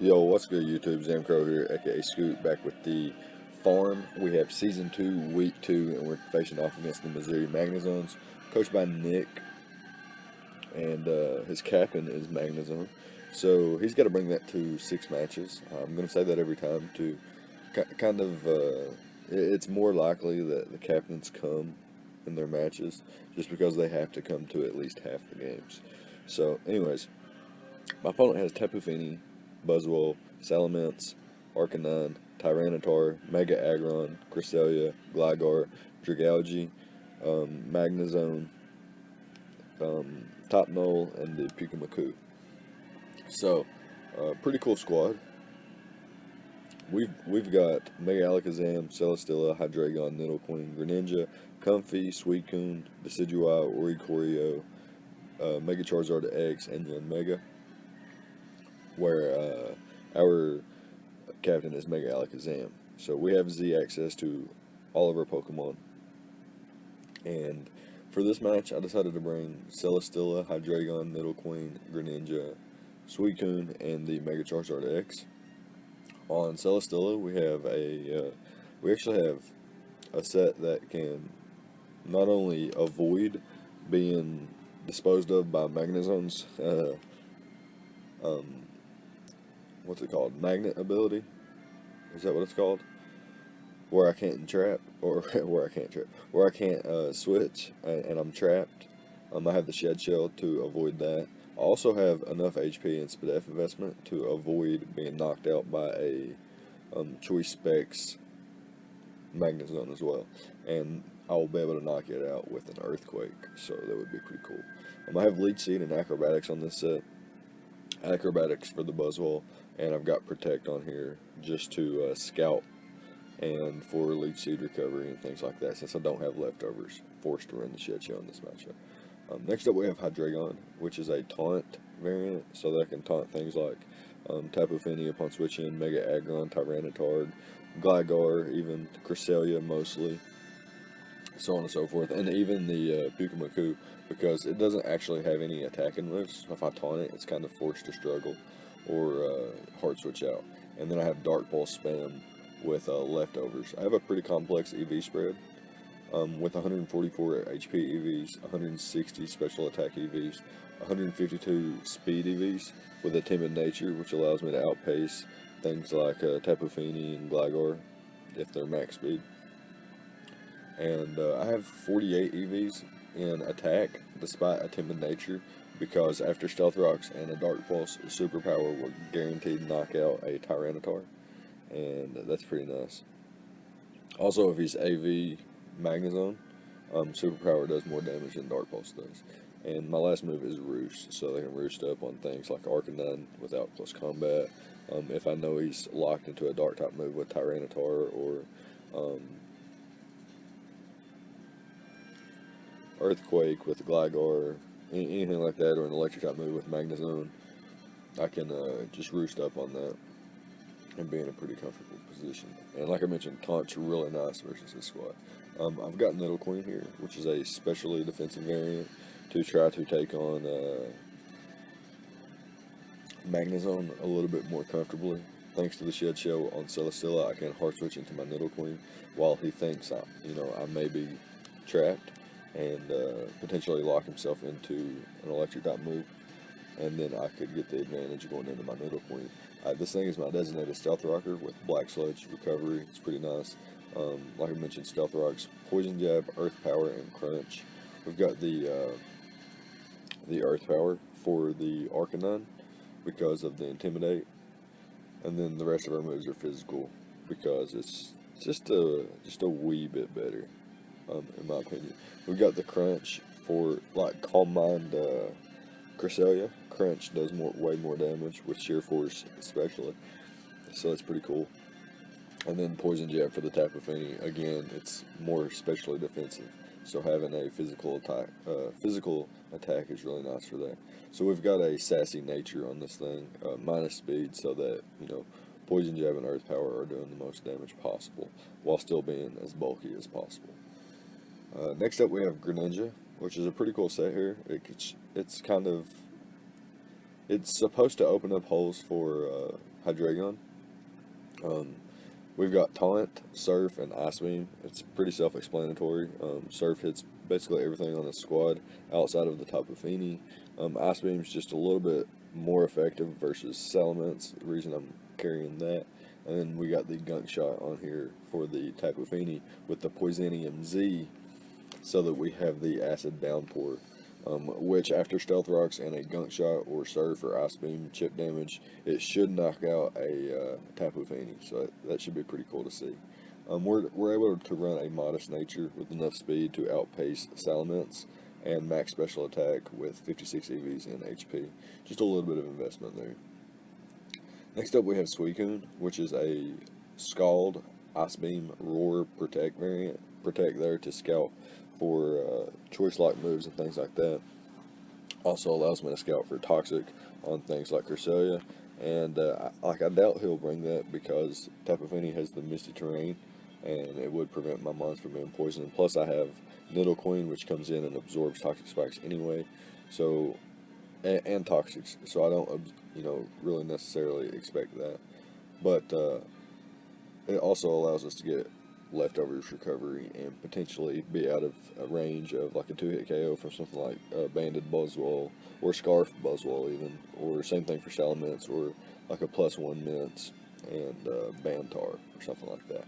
Yo, what's good, YouTube? ZAMCRO here, aka Scoot, back with the farm. We have Season 2, Week 2, and we're facing off against the Missouri Magnezones, coached by Nick, and his captain is Magnezone. So he's got to bring that to 6 matches. I'm going to say that every time to kind of, it's more likely that the captains come in their matches just because they have to come to at least half the games. So, anyways, my opponent has Tapu Fini, Buzzwole, Salamence, Arcanine, Tyranitar, Mega Aggron, Cresselia, Gligar, Dragalge, Magnezone, Top Null, and the Pikamaku. So, pretty cool squad. We've got Mega Alakazam, Celesteela, Hydreigon, Nidoqueen, Greninja, Comfey, Suicune, Decidueye, Oricorio, Mega Charizard X, and Yanmega, where our captain is Mega Alakazam. So we have Z access to all of our Pokemon. And for this match, I decided to bring Celesteela, Hydreigon, Nidoqueen, Greninja, Suicune, and the Mega Charizard X. On Celesteela, we actually have a set that can not only avoid being disposed of by Magnezones, what's it called? Magnet ability? Is that what it's called? Where I can't trap, or where I can't switch, and I'm trapped. I have the Shed Shell to avoid that. I also have enough HP and Spadef investment to avoid being knocked out by a Choice Specs Magnezone as well. And I will be able to knock it out with an Earthquake, so that would be pretty cool. I have Leech Seed and Acrobatics on this set. Acrobatics for the Buzzwole, and I've got Protect on here just to scout and for Leech Seed recovery and things like that, since I don't have leftovers. Forced to run the Shed Show in this matchup. Next up we have Hydreigon, which is a taunt variant, so that I can taunt things like Tapu Fini upon switching, Mega Aggron, Tyranitar, Gligar, even Cresselia mostly, so on and so forth, and even the Pikamaku, because it doesn't actually have any attacking moves. If I taunt it, it's kind of forced to struggle or hard switch out. And then I have Dark Pulse spam with leftovers. I have a pretty complex EV spread with 144 HP EVs, 160 special attack EVs, 152 speed EVs with a timid nature, which allows me to outpace things like Tapu Fini and Gligar if they're max speed. And I have 48 EVs in attack despite a timid nature, because after Stealth Rocks and a Dark Pulse, Superpower will guaranteed knock out a Tyranitar, and that's pretty nice. Also, if he's AV Magnezone, Superpower does more damage than Dark Pulse does. And my last move is Roost, so they can roost up on things like Arcanine without close combat. If I know he's locked into a Dark type move with Tyranitar or Earthquake with Gligar, anything like that, or an Electric type move with Magnezone, I can just roost up on that and be in a pretty comfortable position. And like I mentioned, Taunt's really nice versus this squad. I've got Nidoqueen here, which is a specially defensive variant to try to take on Magnezone a little bit more comfortably. Thanks to the Shed Shell on Celesteela, I can hard switch into my Nidoqueen while he thinks I may be trapped, and potentially lock himself into an electric type move, and then I could get the advantage going into my Nidoqueen. This thing is my designated Stealth Rocker with Black Sludge recovery. It's pretty nice. Like I mentioned, Stealth Rocks, Poison Jab, Earth Power, and Crunch. We've got the Earth Power for the Arcanine because of the Intimidate, and then the rest of our moves are physical because it's just a wee bit better, in my opinion. We've got the Crunch for like Calm Mind Cresselia. Crunch does way more damage with Sheer Force especially, so that's pretty cool. And then Poison Jab for the Tapu Fini. Again, it's more specially defensive, so having a physical attack is really nice for that. So we've got a sassy nature on this thing, minus speed, so that Poison Jab and Earth Power are doing the most damage possible while still being as bulky as possible. Next up we have Greninja, which is a pretty cool set here. It's kind of It's supposed to open up holes for Hydreigon. Um, we've got Taunt, Surf, and Ice Beam. It's pretty self-explanatory. Surf hits basically everything on the squad outside of the Tapu Fini. Ice Beam's just a little bit more effective versus Salamence, the reason I'm carrying that. And then we got the Gunk Shot on here for the Tapu Fini with the Poisonium Z, so that we have the Acid Downpour, which after Stealth Rocks and a Gunk Shot or Surf or Ice Beam chip damage, it should knock out a Tapu Fini, so that should be pretty cool to see. We're able to run a Modest Nature with enough speed to outpace Salamence, and max special attack with 56 EVs and HP. Just a little bit of investment there. Next up we have Suicune, which is a Scald, Ice Beam, Roar, Protect variant. Protect there to scout for choice lock moves and things like that. Also allows me to scout for Toxic on things like Cresselia. And I doubt he'll bring that because Tapu Fini has the Misty Terrain, and it would prevent my mons from being poisoned. Plus I have Nidoqueen, which comes in and absorbs Toxic Spikes anyway. So, and Toxics. So I don't, really necessarily expect that. But it also allows us to get Leftovers Recovery and potentially be out of a range of like a 2-hit KO from something like Banded Buzzwole or Scarf Buzzwole even, or same thing for Salamence, or like a +1 Mints and Bantar or something like that.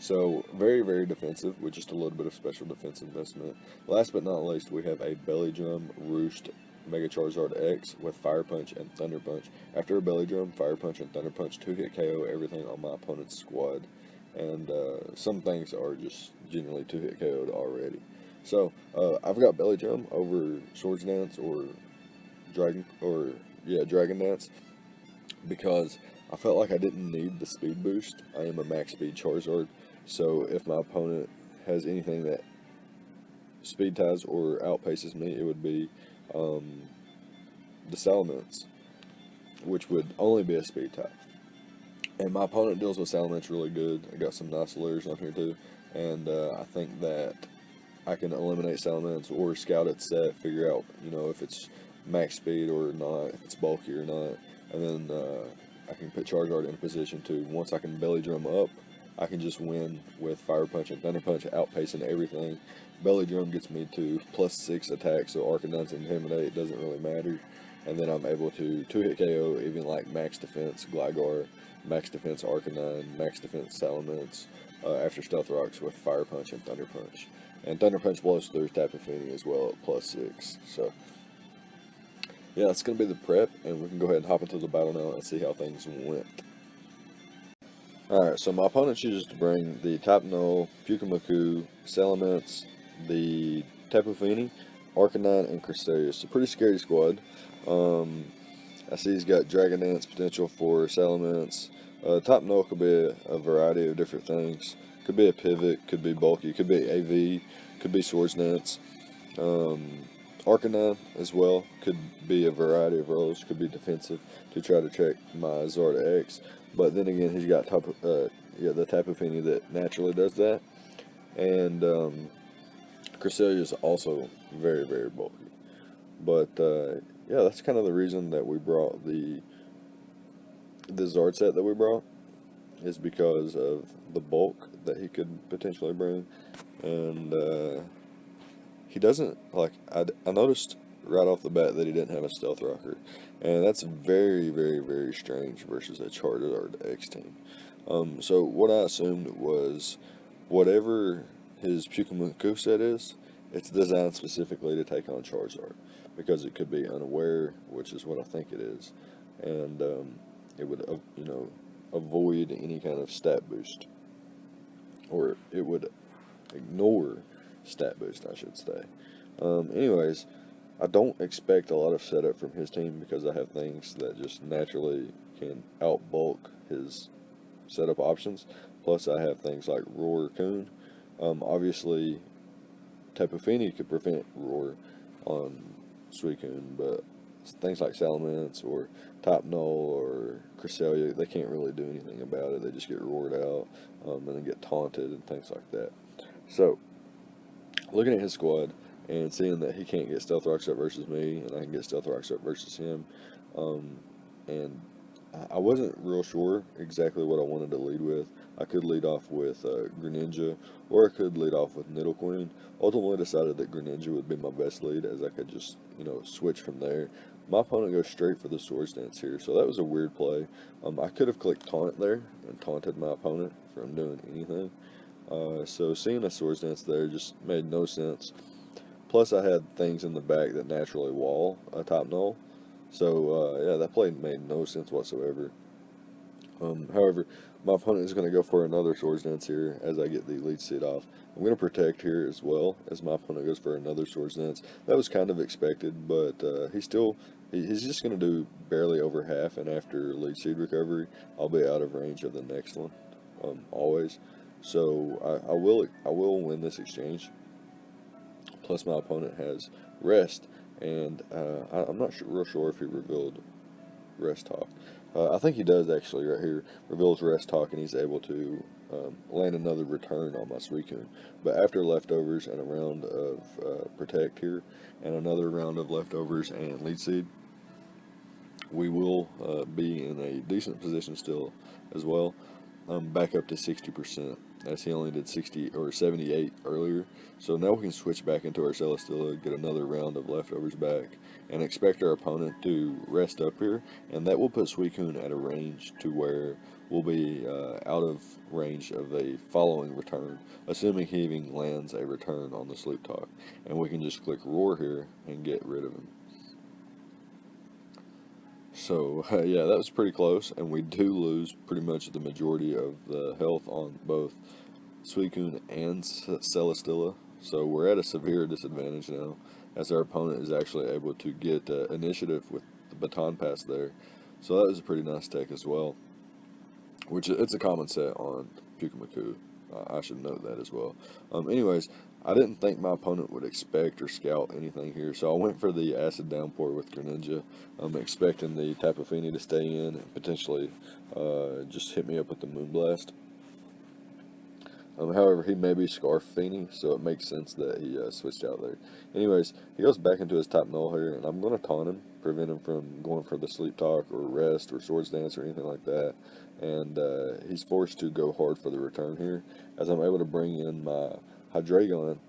So very, very defensive with just a little bit of special defense investment. Last but not least, we have a Belly Drum Roost Mega Charizard X with Fire Punch and Thunder Punch. After a Belly Drum, Fire Punch and Thunder Punch 2-hit KO everything on my opponent's squad. And some things are just generally 2-hit KO'd already. So I've got Belly Drum over Swords Dance or Dragon Dance because I felt like I didn't need the speed boost. I am a max speed Charizard, so if my opponent has anything that speed ties or outpaces me, it would be the Salamence, which would only be a speed tie. And my opponent deals with Salamence really good. I got some nice lures on here too, and I think that I can eliminate Salamence or scout its set, figure out if it's max speed or not, if it's bulky or not, and then I can put Charizard in a position to, once I can Belly Drum up, I can just win with Fire Punch and Thunder Punch, outpacing everything. Belly Drum gets me to +6 attack, so Arcanines and Intimidate doesn't really matter. And then I'm able to 2-hit KO even like Max Defense Gligar, Max Defense Arcanine, Max Defense Salamence, after Stealth Rocks with Fire Punch and Thunder Punch. And Thunder Punch blows through Tapu Fini as well at +6. So, yeah, that's going to be the prep, and we can go ahead and hop into the battle now and see how things went. Alright, so my opponent chooses to bring the Type Null, Pyukamaku, Salamence, the Tapu Fini, Arcanine, and Cresselia. It's a pretty scary squad. I see he's got Dragon Dance potential for Salamence. Type Null could be a variety of different things. Could be a pivot, could be bulky, could be AV, could be Swords Dance. Arcanine as well could be a variety of roles, could be defensive to try to check my Zard X. But then again, he's got the Tapu Fini that naturally does that. And Cresselia is also very, very bulky. But yeah, that's kind of the reason that we brought the Zard set that we brought, is because of the bulk that he could potentially bring. And he doesn't, I noticed right off the bat that he didn't have a Stealth Rocker, and that's very, very, very strange versus a Charizard X team. So what I assumed was whatever his Pyukamaku set is, it's designed specifically to take on Charizard, because it could be unaware, which is what I think it is, and it would, avoid any kind of stat boost, or it would ignore stat boost, I should say. Anyways, I don't expect a lot of setup from his team because I have things that just naturally can outbulk his setup options. Plus, I have things like Roar Coon. Obviously, Tapu Fini could prevent Roar on Suicune, but things like Salamence or Type Null or Cresselia, they can't really do anything about it. They just get roared out and then get taunted and things like that. So, looking at his squad and seeing that he can't get Stealth Rocks up versus me, and I can get Stealth Rocks up versus him, And I wasn't real sure exactly what I wanted to lead with. I could lead off with Greninja, or I could lead off with Nidoqueen. Ultimately decided that Greninja would be my best lead, as I could just, switch from there. My opponent goes straight for the Swords Dance here, so that was a weird play. I could have clicked Taunt there and taunted my opponent from doing anything. So seeing a Swords Dance there just made no sense. Plus, I had things in the back that naturally wall a top null. So, yeah, that play made no sense whatsoever. However, my opponent is going to go for another Swords Dance here as I get the lead seed off. I'm going to protect here as well as my opponent goes for another Swords Dance. That was kind of expected, but he's just going to do barely over half, and after lead seed recovery, I'll be out of range of the next one, always. So I will win this exchange. Plus, my opponent has rest, and I'm not real sure if he revealed rest talk. I think he does actually right here. Reveals rest talk, and he's able to land another return on my Suicune. But after leftovers and a round of protect here, and another round of leftovers and lead seed, we will be in a decent position still as well. Back up to 60%, as he only did 60 or 78 earlier. So now we can switch back into our Celesteela, get another round of leftovers back, and expect our opponent to rest up here, and that will put Suicune at a range to where we'll be out of range of a following return, assuming he even lands a return on the Sleep Talk, and we can just click Roar here and get rid of him. So, yeah, that was pretty close, and we do lose pretty much the majority of the health on both Suicune and Celesteela. So we're at a severe disadvantage now, as our opponent is actually able to get initiative with the baton pass there. So that was a pretty nice tech as well, which it's a common set on Pyukamaku. I should note that as well. Anyways, I didn't think my opponent would expect or scout anything here, so I went for the Acid Downpour with Greninja. I'm expecting the Tapu Fini to stay in and potentially just hit me up with the Moonblast. However, he may be Scarf Fini, so it makes sense that he switched out there. Anyways, he goes back into his top null here, and I'm going to taunt him, prevent him from going for the Sleep Talk or Rest or Swords Dance or anything like that. And he's forced to go hard for the return here, as I'm able to bring in my Hydreigon.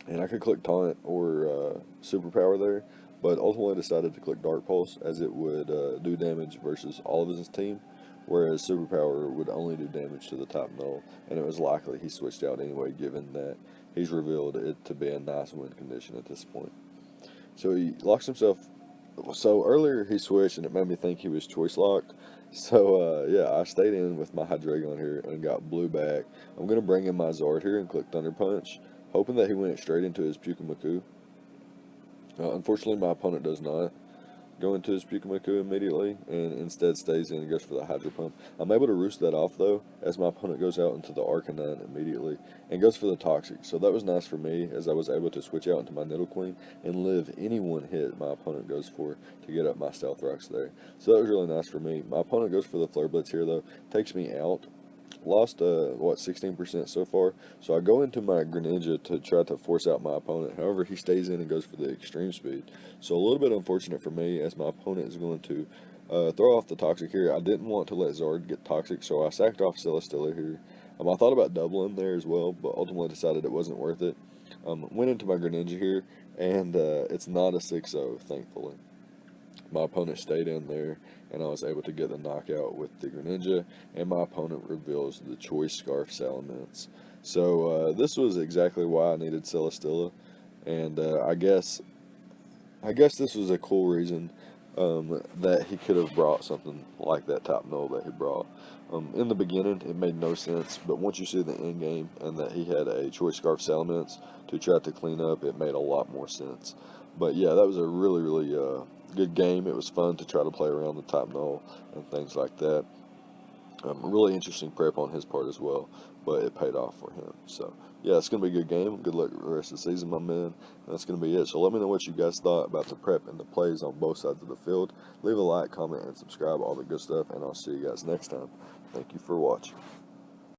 And I could click Taunt or Superpower there, but ultimately decided to click Dark Pulse, as it would do damage versus all of his team, whereas Superpower would only do damage to the top null, and it was likely he switched out anyway, given that he's revealed it to be a nice win condition at this point. So he locks himself. So earlier he switched, and it made me think he was choice locked. So yeah, I stayed in with my Hydreigon here and got blue back. I'm going to bring in my Zard here and click Thunder Punch, hoping that he went straight into his Pyukamaku. Unfortunately, my opponent does not go into his Pyukamaku immediately, and instead stays in and goes for the Hydro Pump. I'm able to roost that off, though, as my opponent goes out into the Arcanine immediately, and goes for the Toxic. So that was nice for me, as I was able to switch out into my Nidoqueen and live any one hit my opponent goes for to get up my Stealth Rocks there. So that was really nice for me. My opponent goes for the Flare Blitz here, though, takes me out. Lost, 16% so far. So I go into my Greninja to try to force out my opponent. However, he stays in and goes for the Extreme Speed. So a little bit unfortunate for me, as my opponent is going to throw off the Toxic here. I didn't want to let Zard get Toxic, so I sacked off Celesteela here. I thought about doubling there as well, but ultimately decided it wasn't worth it. Went into my Greninja here, and it's not a 6-0, thankfully. My opponent stayed in there, and I was able to get the knockout with the Greninja, and my opponent reveals the Choice Scarf Salamence. So this was exactly why I needed Celesteela, and I guess this was a cool reason that he could have brought something like that top null that he brought. In the beginning, it made no sense, but once you see the end game and that he had a Choice Scarf Salamence to try to clean up, it made a lot more sense. But yeah, that was a really, really good game. It was fun to try to play around the top null and things like that. Really interesting prep on his part as well, but it paid off for him. So yeah, it's going to be a good game. Good luck the rest of the season, my man. That's going to be it. So let me know what you guys thought about the prep and the plays on both sides of the field. Leave a like, comment, and subscribe, all the good stuff, and I'll see you guys next time. Thank you for watching.